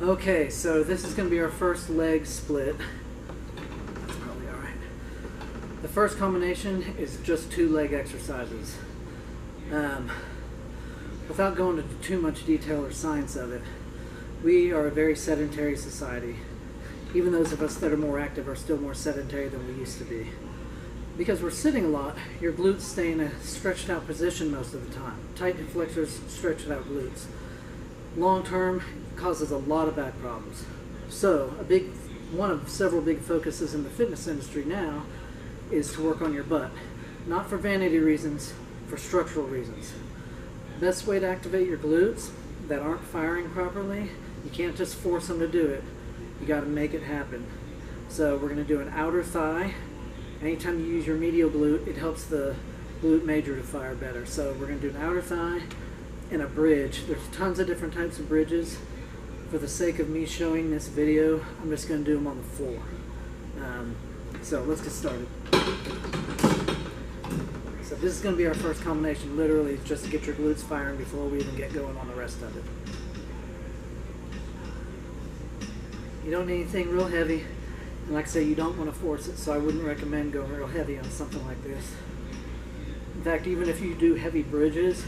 Okay, so this is going to be our first leg split. That's probably alright. The first combination is just 2 leg exercises. Without going into too much detail or science of it, we are a very sedentary society. Even those of us that are more active are still more sedentary than we used to be. Because we're sitting a lot, your glutes stay in a stretched out position most of the time. Tight hip flexors, stretched out glutes. Long term, causes a lot of back problems. So, one of several big focuses in the fitness industry now is to work on your butt. Not for vanity reasons, for structural reasons. Best way to activate your glutes that aren't firing properly, you can't just force them to do it. You got to make it happen. So we're going to do an outer thigh. Anytime you use your medial glute, it helps the glute major to fire better. So we're going to do an outer thigh and a bridge. There's tons of different types of bridges. For the sake of me showing this video, I'm just going to do them on the floor. So let's get started. So this is going to be our first combination, literally just to get your glutes firing before we even get going on the rest of it. You don't need anything real heavy, and like I say, you don't want to force it, so I wouldn't recommend going real heavy on something like this. In fact, even if you do heavy bridges,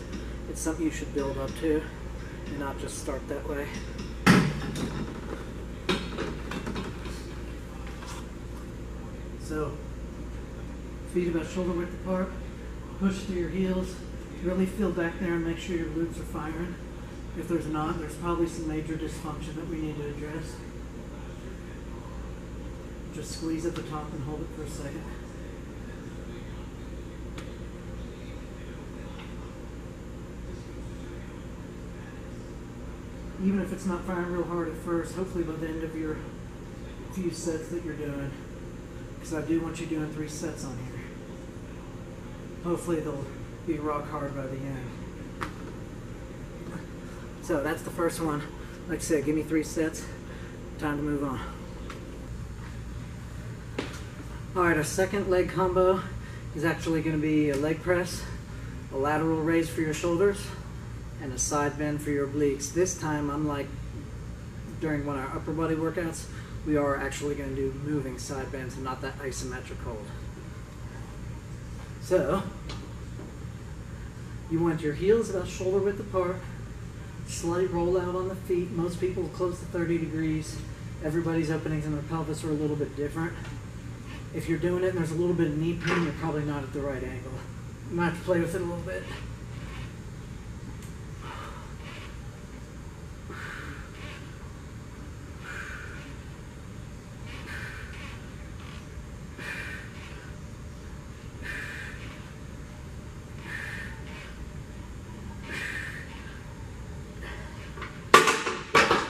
it's something you should build up to, and not just start that way. So, feet about shoulder width apart, push through your heels, really feel back there and make sure your glutes are firing. If there's not, there's probably some major dysfunction that we need to address. Just squeeze at the top and hold it for a second. Even if it's not firing real hard at first, hopefully by the end of your few sets that you're doing, because I do want you doing 3 sets on here. Hopefully they'll be rock hard by the end. So that's the first one. Like I said, give me 3 sets. Time to move on. Alright, our second leg combo is actually going to be a leg press, a lateral raise for your shoulders, and a side bend for your obliques. This time, unlike during one of our upper body workouts, we are actually going to do moving side bends and not that isometric hold. So, you want your heels about shoulder width apart, slight roll out on the feet. Most people close to 30 degrees. Everybody's openings in their pelvis are a little bit different. If you're doing it and there's a little bit of knee pain, you're probably not at the right angle. You might have to play with it a little bit.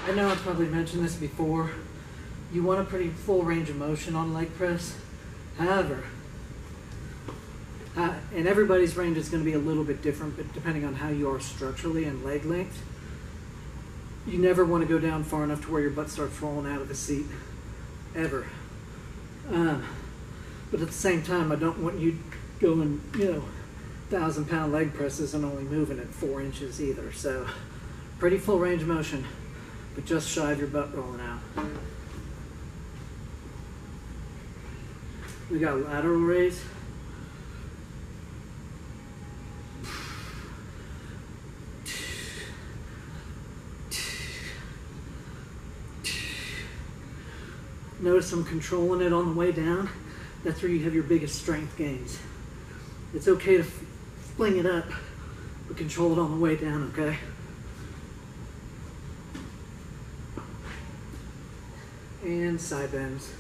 I know I've probably mentioned this before. You want a pretty full range of motion on leg press. However, and everybody's range is going to be a little bit different, but depending on how you are structurally and leg length, you never want to go down far enough to where your butt starts rolling out of the seat, ever. But at the same time, I don't want you going, 1,000-pound leg presses and only moving at 4 inches either. So, pretty full range of motion, but just shy of your butt rolling out. We got a lateral raise. Notice I'm controlling it on the way down. That's where you have your biggest strength gains. It's okay to fling it up, but control it on the way down, okay? And side bends.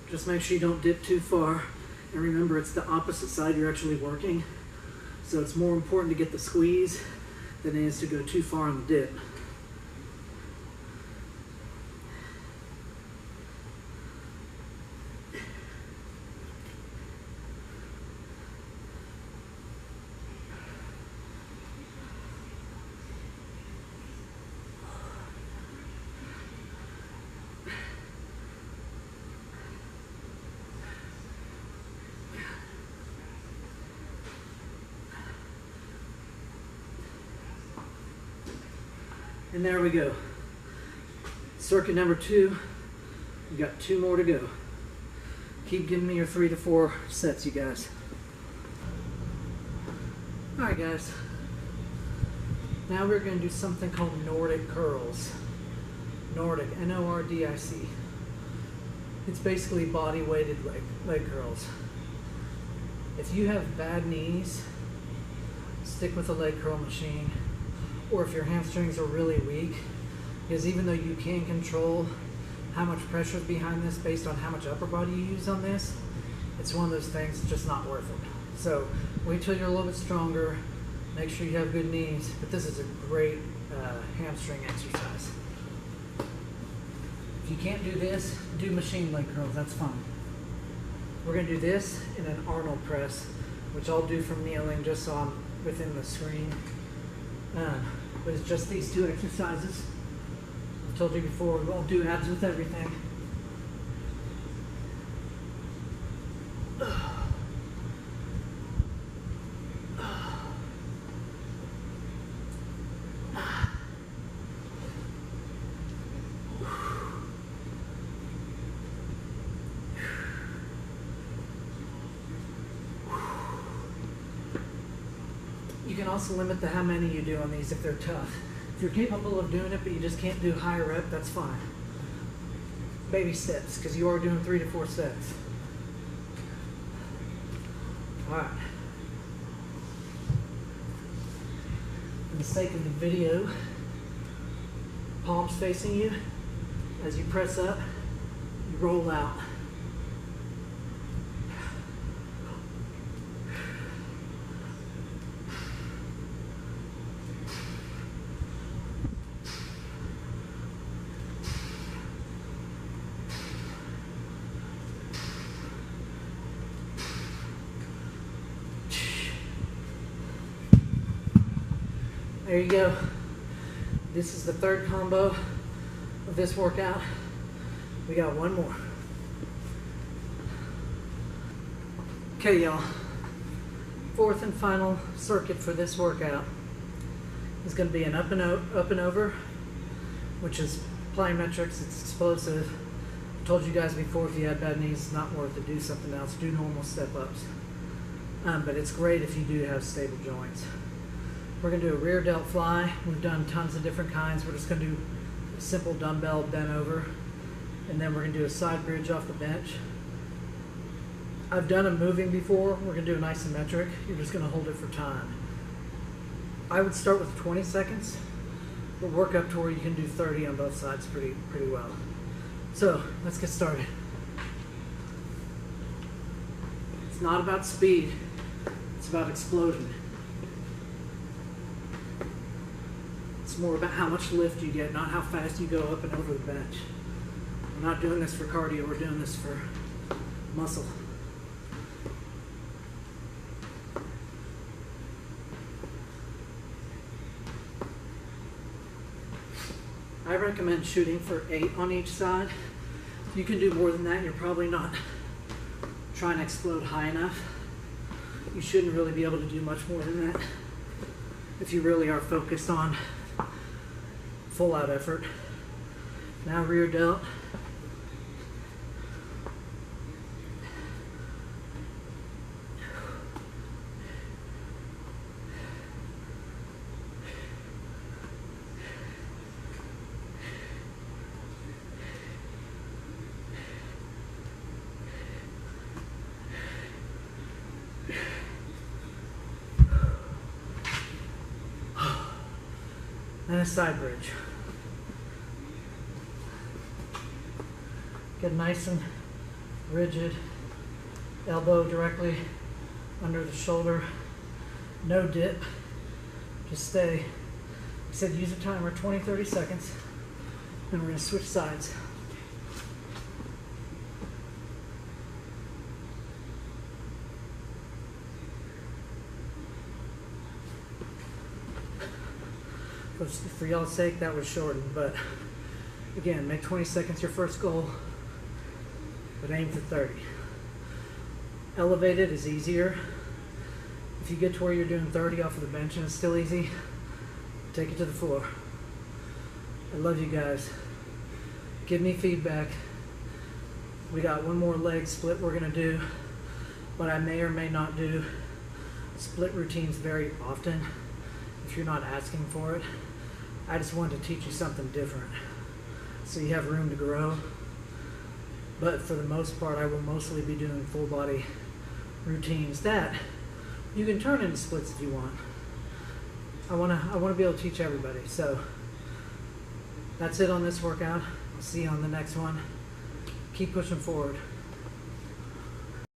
Just make sure you don't dip too far. And remember, it's the opposite side you're actually working. So it's more important to get the squeeze than it is to go too far on the dip. And there we go. Circuit number 2. You got 2 more to go. Keep giving me your 3 to 4 sets, you guys. Alright guys. Now we're going to do something called Nordic curls. Nordic, N-O-R-D-I-C. It's basically body weighted leg curls. If you have bad knees, stick with a leg curl machine. Or if your hamstrings are really weak, because even though you can control how much pressure is behind this based on how much upper body you use on this, it's one of those things that's just not worth it. So wait till you're a little bit stronger, make sure you have good knees, but this is a great hamstring exercise. If you can't do this, do machine leg curls, that's fine. We're going to do this in an Arnold press, which I'll do from kneeling just so I'm within the screen. But it's just these 2 exercises. I've told you before, we won't do abs with everything. You can also limit to how many you do on these if they're tough. If you're capable of doing it but you just can't do higher rep, that's fine. Baby steps, because you are doing 3 to 4 sets. Alright. For the sake of the video, palms facing you. As you press up, you roll out. There you go. This is the 3rd combo of this workout. We got 1 more. Okay, y'all. 4th and final circuit for this workout is going to be an up and over, which is plyometrics. It's explosive. I told you guys before, if you had bad knees, it's not worth it. Do something else. Do normal step-ups. But it's great if you do have stable joints. We're going to do a rear delt fly. We've done tons of different kinds. We're just going to do a simple dumbbell bent over. And then we're going to do a side bridge off the bench. I've done them moving before. We're going to do an isometric. You're just going to hold it for time. I would start with 20 seconds, but work up to where you can do 30 on both sides pretty well. So let's get started. It's not about speed. It's about explosion. It's more about how much lift you get, not how fast you go up and over the bench. We're not doing this for cardio, we're doing this for muscle. I recommend shooting for 8 on each side. You can do more than that, you're probably not trying to explode high enough. You shouldn't really be able to do much more than that if you really are focused on full out effort. Now rear delt. And a side bridge. Get nice and rigid, elbow directly under the shoulder, no dip, just stay. I said use a timer, 20-30 seconds, and we're going to switch sides. For y'all's sake, that was shortened, but again, make 20 seconds your first goal, but aim for 30. Elevated is easier. If you get to where you're doing 30 off of the bench and it's still easy, take it to the floor. I love you guys. Give me feedback. We got one more leg split we're gonna do, but I may or may not do split routines very often if you're not asking for it. I just wanted to teach you something different so you have room to grow. But for the most part, I will mostly be doing full body routines that you can turn into splits if you want. I wanna be able to teach everybody. So that's it on this workout. I'll see you on the next one. Keep pushing forward.